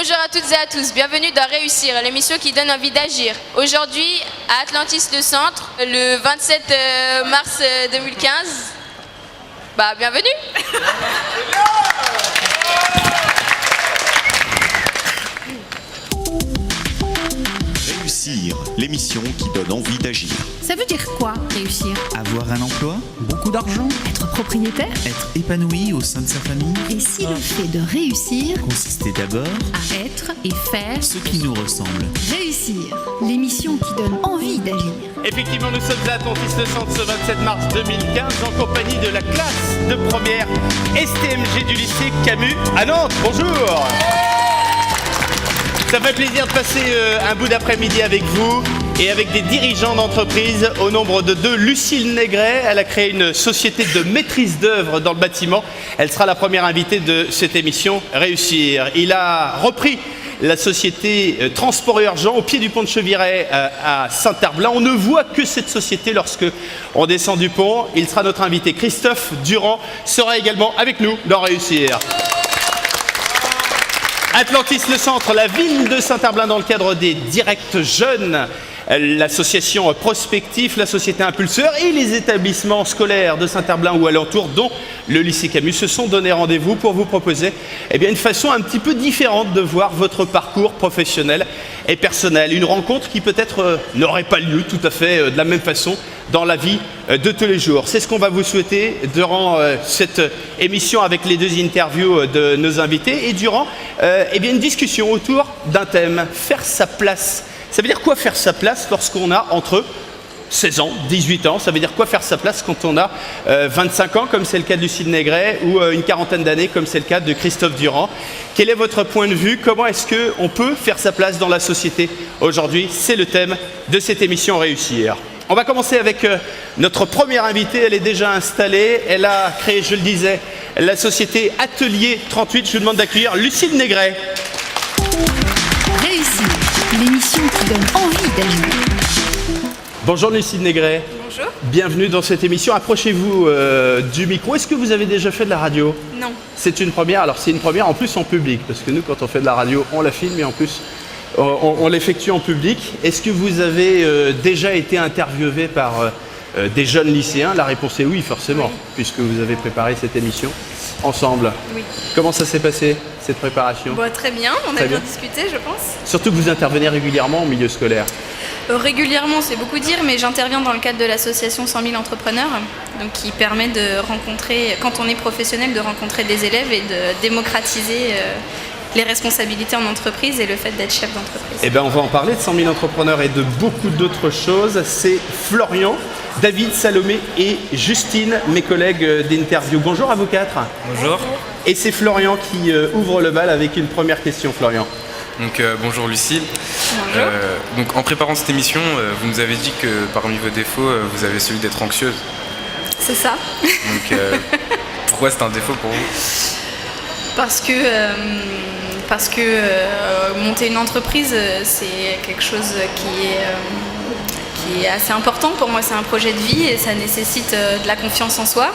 Bonjour à toutes et à tous, bienvenue dans Réussir, l'émission qui donne envie d'agir. Aujourd'hui, à Atlantis le Centre, le 27 mars 2015. Bienvenue. Réussir, l'émission qui donne envie d'agir. Ça veut dire quoi, réussir? Avoir un emploi, beaucoup d'argent, Être propriétaire? être épanoui au sein de sa famille. Et si le fait de réussir Consistait d'abord à être et faire ce qui nous ressemble. réussir, l'émission qui donne envie d'agir. Effectivement, nous sommes à Atlantis le Centre ce 27 mars 2015 en compagnie de la classe de première STMG du lycée Camus à Nantes. Bonjour. Ça fait plaisir de passer un bout d'après-midi avec vous et avec des dirigeants d'entreprise au nombre de 2. Lucille Négret, elle a créé une société de maîtrise d'œuvre dans le bâtiment. Elle sera la première invitée de cette émission Réussir. Il a repris la société Transport Urgent au pied du pont de Cheviray à Saint-Herblain. On ne voit que cette société lorsque on descend du pont. Il sera notre invité. Christophe Durand sera également avec nous dans Réussir. Atlantis le Centre, la ville de Saint-Herblain dans le cadre des Directs Jeunes, l'association Prospectif, la société Impulseur et les établissements scolaires de Saint-Herblain ou alentour, dont le lycée Camus, se sont donné rendez-vous pour vous proposer une façon un petit peu différente de voir votre parcours professionnel et personnel. Une rencontre qui peut-être n'aurait pas lieu tout à fait de la même façon dans la vie de tous les jours. C'est ce qu'on va vous souhaiter durant cette émission avec les 2 interviews de nos invités et durant une discussion autour d'un thème, faire sa place. Ça veut dire quoi faire sa place lorsqu'on a entre 16 ans, 18 ans? Ça veut dire quoi faire sa place quand on a 25 ans, comme c'est le cas de Lucille Négret, ou une quarantaine d'années, comme c'est le cas de Christophe Durand? Quel est votre point de vue? Comment est-ce qu'on peut faire sa place dans la société aujourd'hui? C'est le thème de cette émission Réussir. On va commencer avec notre première invitée. Elle est déjà installée. Elle a créé, je le disais, la société Atelier 38. Je vous demande d'accueillir Lucille Négret. Réussir, l'émission qui donne envie d'agir. Bonjour Lucille Négret. Bonjour. Bienvenue dans cette émission. Approchez-vous du micro. Est-ce que vous avez déjà fait de la radio? Non. C'est une première. Alors c'est une première en plus en public, parce que nous, quand on fait de la radio, on la filme, et en plus on l'effectue en public. Est-ce que vous avez déjà été interviewé par des jeunes lycéens? La réponse est oui, forcément, oui, puisque vous avez préparé cette émission ensemble. Oui. Comment ça s'est passé, cette préparation? Très bien, on a bien discuté, je pense. Surtout que vous intervenez régulièrement au milieu scolaire. Régulièrement, c'est beaucoup dire, mais j'interviens dans le cadre de l'association 100 000 entrepreneurs, donc qui permet de rencontrer, quand on est professionnel, de rencontrer des élèves et de démocratiser les responsabilités en entreprise et le fait d'être chef d'entreprise. On va en parler de 100 000 entrepreneurs et de beaucoup d'autres choses. C'est Florian, David, Salomé et Justine, mes collègues d'interview. Bonjour à vous 4. Bonjour. Et c'est Florian qui ouvre le bal avec une première question. Florian. Donc bonjour Lucille. Bonjour. Donc en préparant cette émission, vous nous avez dit que parmi vos défauts, vous avez celui d'être anxieuse. C'est ça. Donc pourquoi c'est un défaut pour vous? Parce que monter une entreprise, c'est quelque chose qui est assez important. Pour moi, c'est un projet de vie et ça nécessite de la confiance en soi.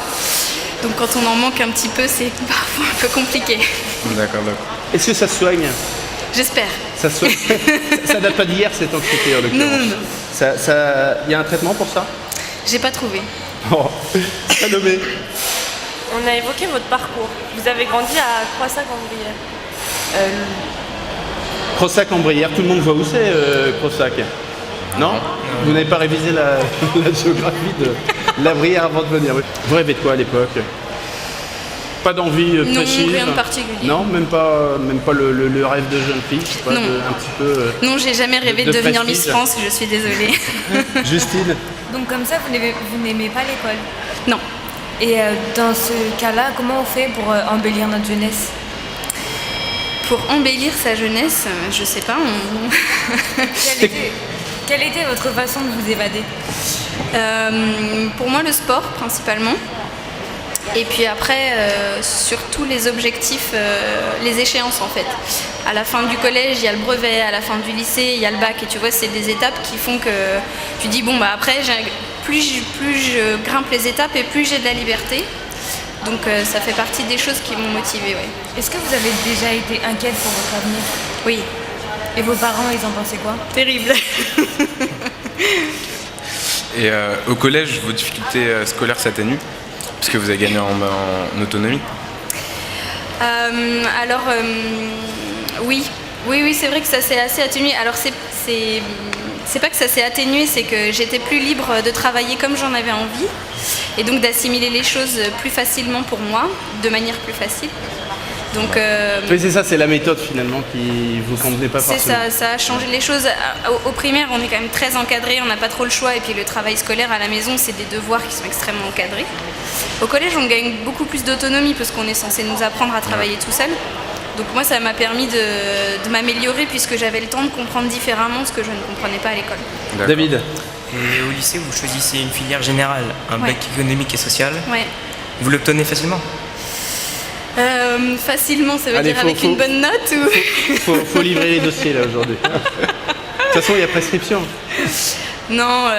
Donc quand on en manque un petit peu, c'est parfois un peu compliqué. D'accord. Est-ce que ça se soigne? J'espère. Ça se soigne. Ça date pas d'hier, cette anxiété en l'occurrence. Non. Il y a un traitement pour ça? J'ai pas trouvé. Oh. Salomé. On a évoqué votre parcours. Vous avez grandi à Croissac-en-Brière. Crossac-en-Brière, tout le monde voit où c'est Crossac? Non? Vous n'avez pas révisé la géographie de la Brière avant de venir? Vous rêvez de quoi à l'époque? Pas d'envie précise? Non, rien de particulier. Non, même pas le rêve de jeune fille? Non. Un petit peu, Non, j'ai jamais rêvé de devenir prestige. Miss France, je suis désolée. Justine? Donc comme ça, vous n'aimez pas l'école. Non. Et dans ce cas-là, comment on fait pour embellir notre jeunesse? Pour embellir sa jeunesse, je sais pas, Quelle était votre façon de vous évader? pour moi, le sport, principalement. Et puis après, surtout les objectifs, les échéances en fait. À la fin du collège, il y a le brevet, à la fin du lycée, il y a le bac. Et tu vois, c'est des étapes qui font que tu dis, après, plus je grimpe les étapes et plus j'ai de la liberté. Donc ça fait partie des choses qui m'ont motivée. Ouais. Est-ce que vous avez déjà été inquiète pour votre avenir? Oui, Et vos parents, ils en pensaient quoi? terrible. Et au collège, vos difficultés scolaires s'atténuent puisque vous avez gagné en autonomie. Oui, c'est vrai que ça s'est assez atténué. Alors c'est pas que ça s'est atténué, c'est que j'étais plus libre de travailler comme j'en avais envie et donc d'assimiler les choses plus facilement pour moi, de manière plus facile. Donc Oui, c'est ça, c'est la méthode finalement qui vous convenait pas c'est forcément. ça a changé les choses. Au primaire, on est quand même très encadré, on n'a pas trop le choix et puis le travail scolaire à la maison, c'est des devoirs qui sont extrêmement encadrés. Au collège, on gagne beaucoup plus d'autonomie parce qu'on est censé nous apprendre à travailler tout seul. Donc moi, ça m'a permis de m'améliorer puisque j'avais le temps de comprendre différemment ce que je ne comprenais pas à l'école. D'accord. David, Et au lycée, vous choisissez une filière générale, un Ouais. bac économique et social. Ouais. Vous l'obtenez facilement. Facilement, ça veut Allez, dire avec une bonne note ou... faut livrer les dossiers là aujourd'hui. De toute façon, il y a prescription. Non,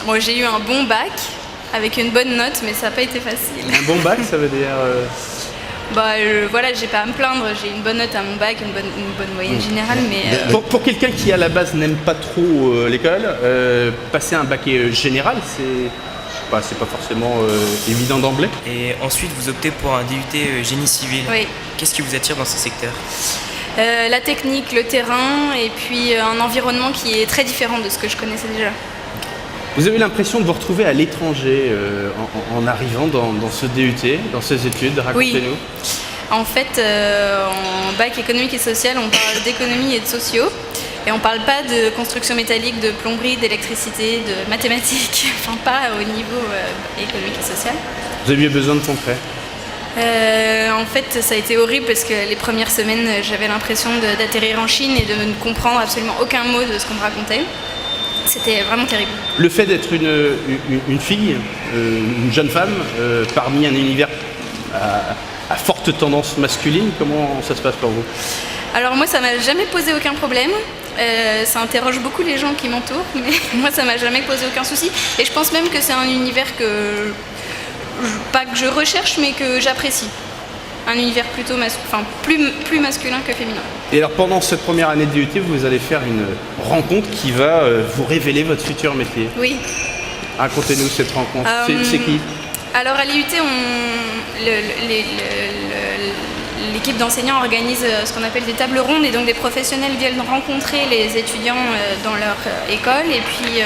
bon, j'ai eu un bon bac avec une bonne note, mais ça n'a pas été facile. Un bon bac, ça veut dire. Voilà, j'ai pas à me plaindre, j'ai une bonne note à mon bac, une bonne moyenne générale, mais Pour quelqu'un qui à la base n'aime pas trop l'école, passer un bac général, c'est pas forcément évident d'emblée. Et ensuite, vous optez pour un DUT génie civil. oui. Qu'est-ce qui vous attire dans ce secteur? La technique, le terrain, et puis un environnement qui est très différent de ce que je connaissais déjà. Vous avez l'impression de vous retrouver à l'étranger en arrivant dans ce DUT, dans ces études, racontez-nous. En fait, en bac économique et social, on parle d'économie et de sociaux. Et on ne parle pas de construction métallique, de plomberie, d'électricité, de mathématiques, enfin pas au niveau économique et social. Vous avez eu besoin de concret. En fait, ça a été horrible parce que les premières semaines, j'avais l'impression d'atterrir en Chine et de ne comprendre absolument aucun mot de ce qu'on me racontait. C'était vraiment terrible. Le fait d'être une fille, une jeune femme, parmi un univers à forte tendance masculine, comment ça se passe pour vous? Alors moi, ça m'a jamais posé aucun problème. Ça interroge beaucoup les gens qui m'entourent, mais moi, ça m'a jamais posé aucun souci. Et je pense même que c'est un univers pas que je recherche, mais que j'apprécie. Un univers plutôt plus masculin que féminin. Et alors pendant cette première année de DUT, vous allez faire une rencontre qui va vous révéler votre futur métier. Oui. Racontez-nous cette rencontre. C'est qui? Alors à l'IUT, l'équipe d'enseignants organise ce qu'on appelle des tables rondes et donc des professionnels viennent rencontrer les étudiants dans leur école et puis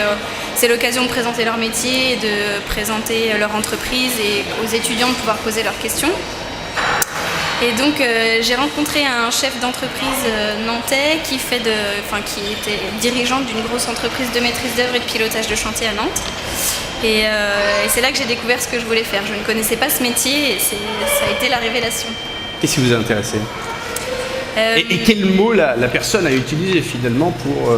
c'est l'occasion de présenter leur métier, de présenter leur entreprise et aux étudiants de pouvoir poser leurs questions. Et donc j'ai rencontré un chef d'entreprise nantais qui était dirigeant d'une grosse entreprise de maîtrise d'œuvre et de pilotage de chantier à Nantes. Et c'est là que j'ai découvert ce que je voulais faire. Je ne connaissais pas ce métier et ça a été la révélation. Qu'est-ce qui vous a intéressé? Et quel mot la personne a utilisé finalement pour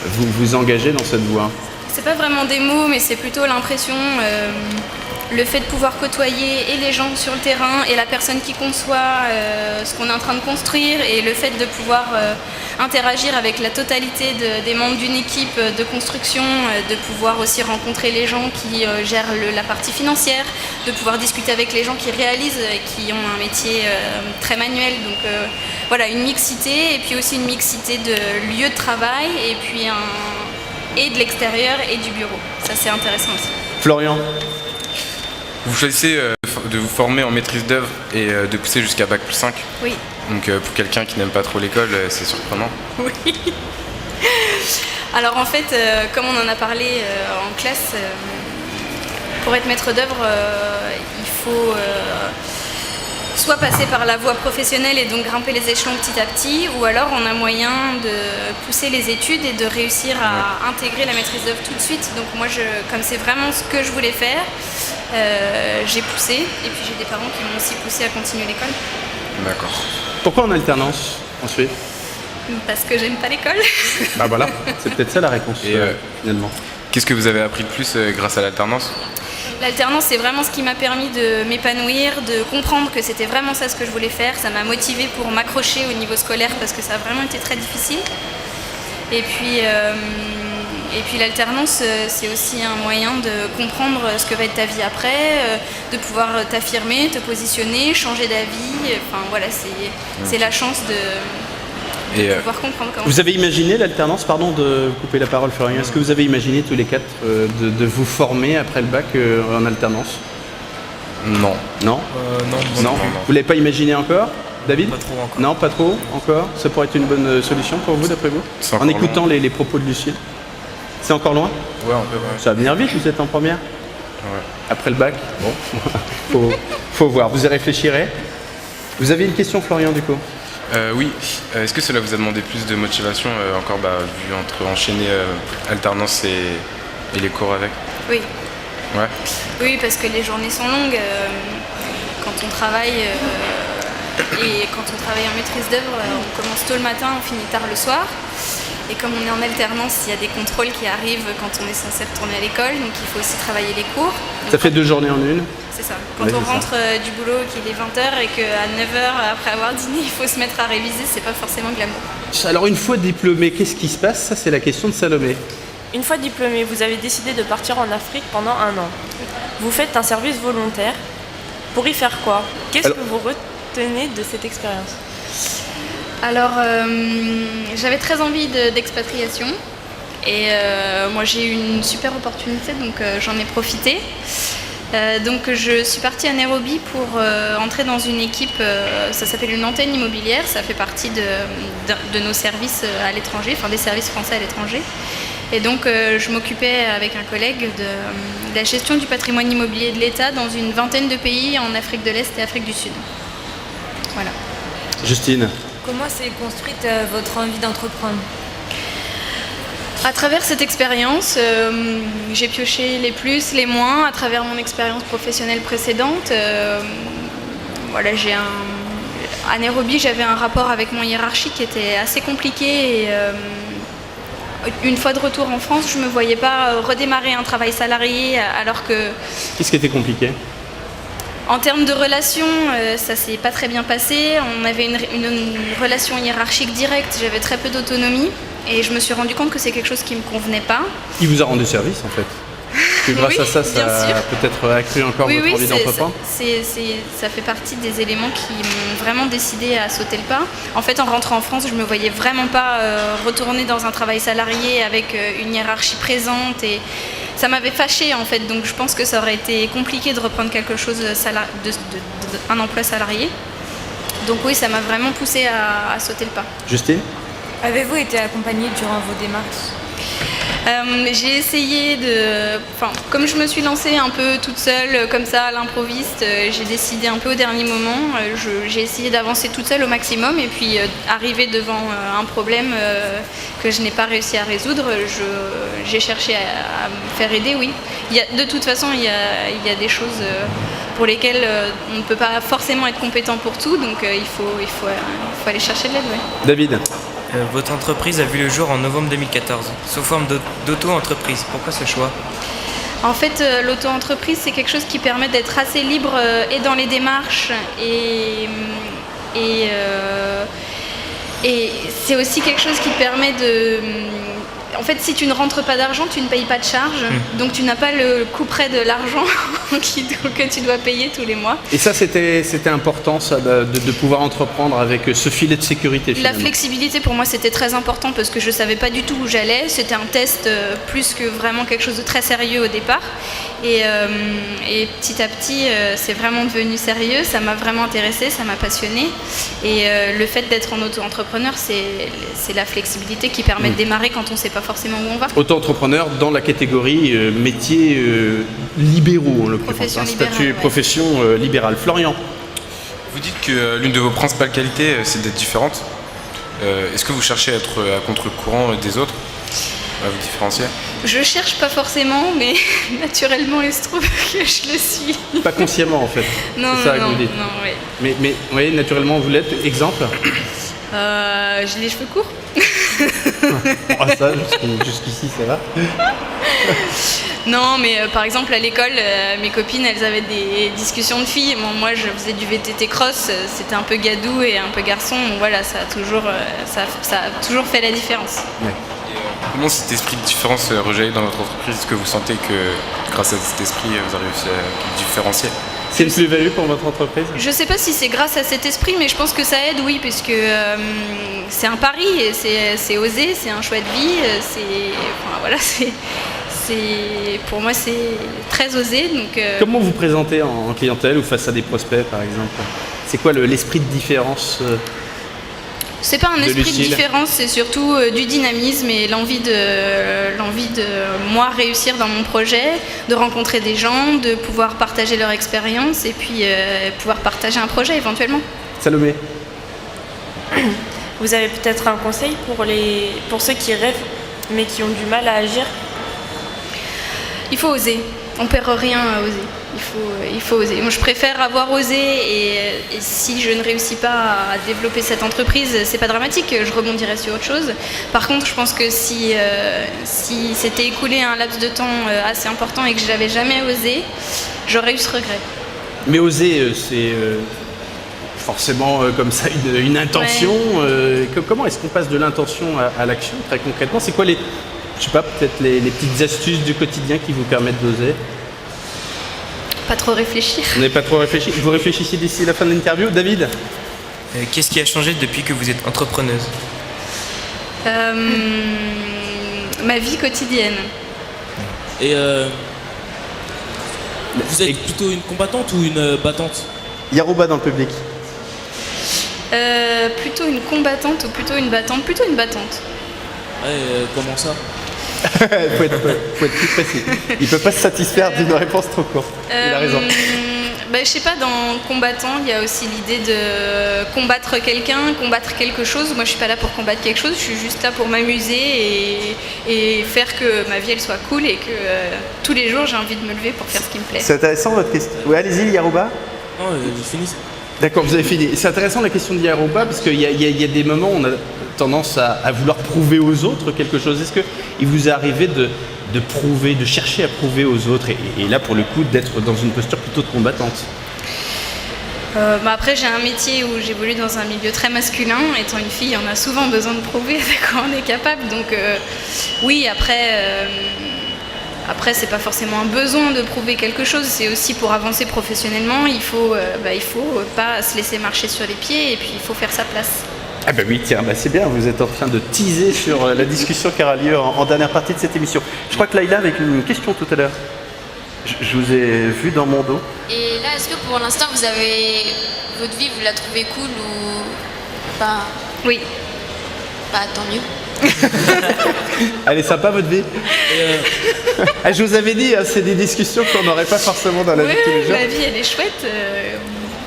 vous engager dans cette voie? C'est pas vraiment des mots, mais c'est plutôt l'impression, le fait de pouvoir côtoyer et les gens sur le terrain et la personne qui conçoit ce qu'on est en train de construire et le fait de pouvoir interagir avec la totalité des membres d'une équipe de construction, de pouvoir aussi rencontrer les gens qui gèrent la partie financière, de pouvoir discuter avec les gens qui réalisent et qui ont un métier très manuel. Donc voilà, une mixité et puis aussi une mixité de lieux de travail et puis et de l'extérieur et du bureau. Ça c'est intéressant aussi. Florian? Vous choisissez de vous former en maîtrise d'œuvre et de pousser jusqu'à Bac plus 5. Oui. Donc pour quelqu'un qui n'aime pas trop l'école, c'est surprenant. Oui. Alors en fait, comme on en a parlé en classe, pour être maître d'œuvre, il faut soit passer par la voie professionnelle et donc grimper les échelons petit à petit, ou alors on a moyen de pousser les études et de réussir à intégrer la maîtrise d'œuvre tout de suite. Donc moi, comme c'est vraiment ce que je voulais faire, j'ai poussé et puis j'ai des parents qui m'ont aussi poussé à continuer l'école. D'accord. Pourquoi en alternance ensuite? Parce que j'aime pas l'école. Bah voilà, c'est peut-être ça la réponse Et finalement. Qu'est-ce que vous avez appris de plus grâce à l'alternance? L'alternance, c'est vraiment ce qui m'a permis de m'épanouir, de comprendre que c'était vraiment ça ce que je voulais faire. Ça m'a motivée pour m'accrocher au niveau scolaire parce que ça a vraiment été très difficile. Et puis l'alternance, c'est aussi un moyen de comprendre ce que va être ta vie après, de pouvoir t'affirmer, te positionner, changer d'avis. Enfin voilà, c'est la chance de Et pouvoir comprendre comment. Vous avez imaginé l'alternance, pardon de couper la parole Florian, est-ce que vous avez imaginé tous les quatre de vous former après le bac en alternance? non. Non Non. Vous l'avez pas imaginé encore, David? Pas trop encore. Non, pas trop encore. Ça pourrait être une bonne solution pour vous, d'après vous? C'est En encore écoutant les propos de Lucille. C'est encore loin? Ouais, un peu, ouais. Ça va venir vite, vous êtes en première? Ouais. Après le bac? Bon, faut voir. Vous y réfléchirez. Vous avez une question, Florian, du coup? Oui. Est-ce que cela vous a demandé plus de motivation encore, vu entre enchaîner alternance et les cours avec? Oui. Ouais. Oui, parce que les journées sont longues. Quand on travaille et quand on travaille en maîtrise d'œuvre, on commence tôt le matin, on finit tard le soir. Et comme on est en alternance, il y a des contrôles qui arrivent quand on est censé retourner à l'école, donc il faut aussi travailler les cours. Ça fait 2 journées en une? C'est ça. Quand Ouais, on c'est ça. rentre du boulot, qu'il est 20h et qu'à 9h, après avoir dîné, il faut se mettre à réviser, c'est pas forcément glamour. Alors, une fois diplômé, qu'est-ce qui se passe? Ça, c'est la question de Salomé. Une fois diplômé, vous avez décidé de partir en Afrique pendant 1 an. Vous faites un service volontaire. Pour y faire quoi? Qu'est-ce que vous retenez de cette expérience? Alors, j'avais très envie d'expatriation et moi j'ai eu une super opportunité, donc j'en ai profité. Donc je suis partie à Nairobi pour entrer dans une équipe, ça s'appelle une antenne immobilière, ça fait partie de nos services à l'étranger, enfin des services français à l'étranger. Et donc je m'occupais avec un collègue de la gestion du patrimoine immobilier de l'État dans une vingtaine de pays en Afrique de l'Est et Afrique du Sud. Voilà. Justine? Comment s'est construite votre envie d'entreprendre? À travers cette expérience, j'ai pioché les plus, les moins, à travers mon expérience professionnelle précédente. Voilà, à Nairobi, j'avais un rapport avec mon hiérarchie qui était assez compliqué. Et, une fois de retour en France, je ne me voyais pas redémarrer un travail salarié alors que... Qu'est-ce qui était compliqué? En termes de relations, ça s'est pas très bien passé. On avait une relation hiérarchique directe, j'avais très peu d'autonomie et je me suis rendu compte que c'est quelque chose qui me convenait pas. Il vous a rendu service en fait. Que grâce Oui, à ça, bien ça sûr. a peut-être accru encore votre envie d'entreprendre. Ça fait partie des éléments qui m'ont vraiment décidé à sauter le pas. En fait, en rentrant en France, je me voyais vraiment pas retourner dans un travail salarié avec une hiérarchie présente et ça m'avait fâchée en fait. Donc je pense que ça aurait été compliqué de reprendre quelque chose un emploi salarié. Donc oui, ça m'a vraiment poussée à sauter le pas. Justine? Avez-vous été accompagnée durant vos démarches? J'ai essayé comme je me suis lancée un peu toute seule, comme ça, à l'improviste, j'ai décidé un peu au dernier moment. J'ai essayé d'avancer toute seule au maximum et puis arrivé devant un problème que je n'ai pas réussi à résoudre, j'ai cherché à me faire aider, oui. De toute façon, il y a des choses pour lesquelles on ne peut pas forcément être compétent pour tout, donc il faut aller chercher de l'aide, oui. David? Votre entreprise a vu le jour en novembre 2014, sous forme d'auto-entreprise. Pourquoi ce choix? En fait, l'auto-entreprise, c'est quelque chose qui permet d'être assez libre et dans les démarches et c'est aussi quelque chose qui permet de... En fait, si tu ne rentres pas d'argent, tu ne payes pas de charges, donc tu n'as pas le coût près de l'argent que tu dois payer tous les mois. Et ça, c'était important, ça, de pouvoir entreprendre avec ce filet de sécurité, finalement. La flexibilité, pour moi, c'était très important parce que je ne savais pas du tout où j'allais. C'était un test plus que vraiment quelque chose de très sérieux au départ. Et petit à petit, c'est vraiment devenu sérieux. Ça m'a vraiment intéressée, ça m'a passionnée. Et le fait d'être en auto-entrepreneur, c'est la flexibilité qui permet de démarrer quand on ne sait pas forcément où on va. Auto-entrepreneur dans la catégorie métiers libéraux, en l'occurrence. Profession Un libérale, statut ouais. profession libérale. Florian? Vous dites que l'une de vos principales qualités, c'est d'être différente. Est-ce que vous cherchez à être à contre-courant des autres, à vous différencier? Je cherche pas forcément, mais naturellement, il se trouve que je le suis. Pas consciemment, en fait. Non, C'est ça non, que vous dites. non, ouais. Mais oui, naturellement, vous l'êtes. Exemple? J'ai les cheveux courts. Ah, ça, jusqu'ici, ça va. Non, mais par exemple à l'école, mes copines, elles avaient des discussions de filles. Moi, je faisais du VTT cross, c'était un peu gadou et un peu garçon. Donc voilà, ça a toujours fait la différence. Ouais. Comment cet esprit de différence rejaillit dans votre entreprise? Est-ce que vous sentez que grâce à cet esprit, vous arrivez à vous différencier? C'est une plus-value pour votre entreprise? Je sais pas si c'est grâce à cet esprit, mais je pense que ça aide, oui, parce que c'est un pari, et c'est osé, c'est un choix de vie, pour moi c'est très osé. Donc, Comment vous présentez en clientèle ou face à des prospects, par exemple? C'est quoi l'esprit de différence c'est pas un de esprit de Lucille? différence, c'est surtout du dynamisme et l'envie de moi réussir dans mon projet, de rencontrer des gens, de pouvoir partager leur expérience et puis pouvoir partager un projet éventuellement. Salomé? Vous avez peut-être un conseil pour ceux qui rêvent mais qui ont du mal à agir? Il faut oser. On perd rien à oser. Il faut oser. Moi, je préfère avoir osé et si je ne réussis pas à développer cette entreprise, c'est pas dramatique. Je rebondirai sur autre chose. Par contre, je pense que si s'était écoulé un laps de temps assez important et que je n'avais jamais osé, j'aurais eu ce regret. Mais oser, c'est forcément comme ça une intention. Ouais. Comment est-ce qu'on passe de l'intention à l'action très concrètement? C'est quoi je sais pas, peut-être les petites astuces du quotidien qui vous permettent d'oser? Pas trop réfléchir. Vous n'avez pas trop réfléchi? Vous réfléchissez d'ici la fin de l'interview, David? Qu'est-ce qui a changé depuis que vous êtes entrepreneuse? Ma vie quotidienne. Et vous êtes plutôt une combattante ou une battante? Yarouba dans le public. Plutôt une combattante ou plutôt une battante? Plutôt une battante. Ouais, comment ça? faut être plus précis. Il peut pas se satisfaire d'une réponse trop courte. Il a raison. Je sais pas, dans combattant, il y a aussi l'idée de combattre quelqu'un, combattre quelque chose. Moi, je suis pas là pour combattre quelque chose, je suis juste là pour m'amuser et faire que ma vie elle soit cool et que tous les jours j'ai envie de me lever pour faire ce qui me plaît. C'est intéressant votre question. Oui, allez-y, Yarouba. Non, j'ai fini. D'accord, vous avez fini. C'est intéressant la question de Yarouba parce qu'il y a des moments où on a tendance à vouloir prouver aux autres quelque chose. Est-ce qu'il vous est arrivé de prouver, de chercher à prouver aux autres et là pour le coup d'être dans une posture plutôt de combattante? Après j'ai un métier où j'évolue dans un milieu très masculin. Étant une fille, on a souvent besoin de prouver de quoi on est capable. Donc oui, après c'est pas forcément un besoin de prouver quelque chose, c'est aussi pour avancer professionnellement, il faut pas se laisser marcher sur les pieds et puis il faut faire sa place. Ah bah oui, tiens, c'est bien, vous êtes en train de teaser sur la discussion qui aura lieu en dernière partie de cette émission. Je crois que Laïla avec une question tout à l'heure. Je vous ai vu dans mon dos. Et là, est-ce que pour l'instant, votre vie, vous la trouvez cool ou pas? Oui. Bah, tant mieux. Elle est sympa votre vie? Je vous avais dit, c'est des discussions qu'on n'aurait pas forcément dans la vie de tous les jours. Ma vie elle est chouette,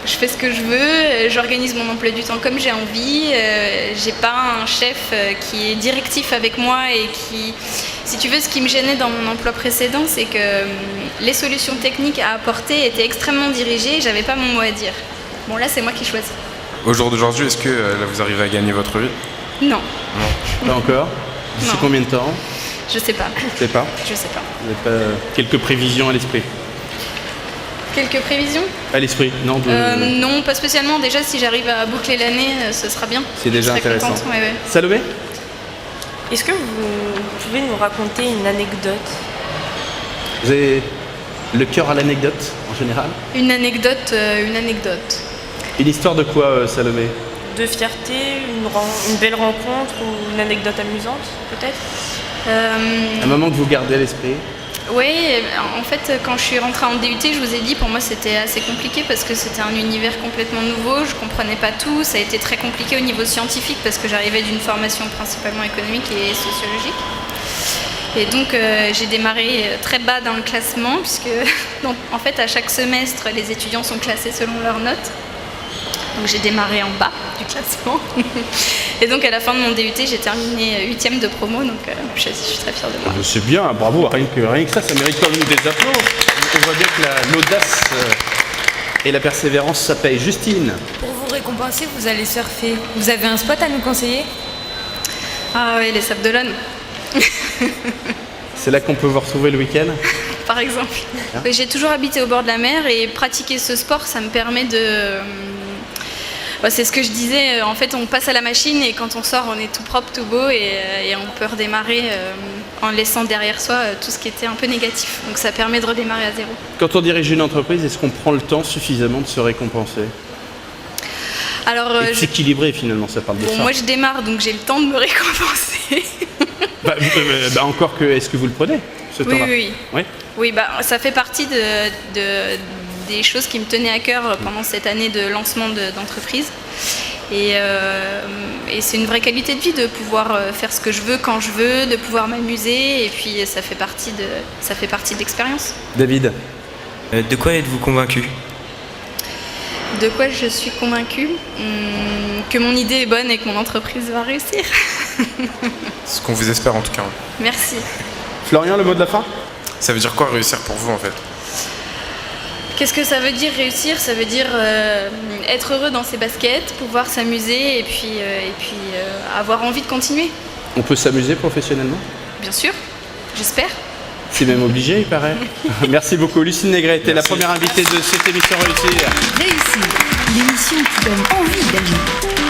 je fais ce que je veux, j'organise mon emploi du temps comme j'ai envie, j'ai pas un chef qui est directif avec moi et qui, si tu veux, ce qui me gênait dans mon emploi précédent, c'est que les solutions techniques à apporter étaient extrêmement dirigées et j'avais pas mon mot à dire. Bon là c'est moi qui choisis. Au jour d'aujourd'hui, est-ce que là, vous arrivez à gagner votre vie? Non. Non. Pas encore? D'ici Non. combien de temps? Je sais pas. Je sais pas. Je sais pas. Vous n'avez pas quelques prévisions à l'esprit? Quelques prévisions? À l'esprit, non Non, pas spécialement. Déjà, si j'arrive à boucler l'année, ce sera bien. C'est déjà Je serai intéressant. contente, ouais. Salomé? Est-ce que vous pouvez nous raconter une anecdote? Vous avez le cœur à l'anecdote en général? Une anecdote. Une histoire de quoi, Salomé? De fierté, une belle rencontre ou une anecdote amusante, peut-être? Un moment que vous gardez à l'esprit? Oui, en fait, quand je suis rentrée en DUT, je vous ai dit, pour moi, c'était assez compliqué parce que c'était un univers complètement nouveau, je comprenais pas tout, ça a été très compliqué au niveau scientifique parce que j'arrivais d'une formation principalement économique et sociologique. Et donc, j'ai démarré très bas dans le classement puisque, donc, en fait, à chaque semestre, les étudiants sont classés selon leurs notes. Donc j'ai démarré en bas du classement. Et donc à la fin de mon DUT, j'ai terminé 8e de promo, donc je suis très fière de moi. C'est bien, bravo, rien que ça mérite quand même des applaudissements. On voit bien que l'audace et la persévérance, ça paye. Justine? Pour vous récompenser, vous allez surfer. Vous avez un spot à nous conseiller? Ah oui, les Sables d'Olonne. C'est là qu'on peut vous retrouver le week-end? Par exemple. J'ai toujours habité au bord de la mer et pratiquer ce sport, ça me permet C'est ce que je disais, en fait on passe à la machine et quand on sort on est tout propre, tout beau et on peut redémarrer en laissant derrière soi tout ce qui était un peu négatif. Donc ça permet de redémarrer à zéro. Quand on dirige une entreprise, est-ce qu'on prend le temps suffisamment de se récompenser? Alors, et de s'équilibrer finalement, ça parle de ça. Moi je démarre donc j'ai le temps de me récompenser. Encore que, est-ce que vous le prenez ce temps-là? Oui. Oui, ça fait partie des choses qui me tenaient à cœur pendant cette année de lancement d'entreprise. Et c'est une vraie qualité de vie de pouvoir faire ce que je veux quand je veux, de pouvoir m'amuser, et puis ça fait partie de l'expérience. David, de quoi êtes-vous convaincu? De quoi je suis convaincue? Que mon idée est bonne et que mon entreprise va réussir. Ce qu'on vous espère en tout cas. Merci. Florian, le mot de la fin? Ça veut dire quoi réussir pour vous en fait? Qu'est-ce que ça veut dire réussir? Ça veut dire être heureux dans ses baskets, pouvoir s'amuser et puis avoir envie de continuer. On peut s'amuser professionnellement? Bien sûr, j'espère. C'est même obligé, il paraît. Merci beaucoup. Lucine Négret était la première invitée de cette émission Réussir. Réussir, l'émission qui donne envie d'agir.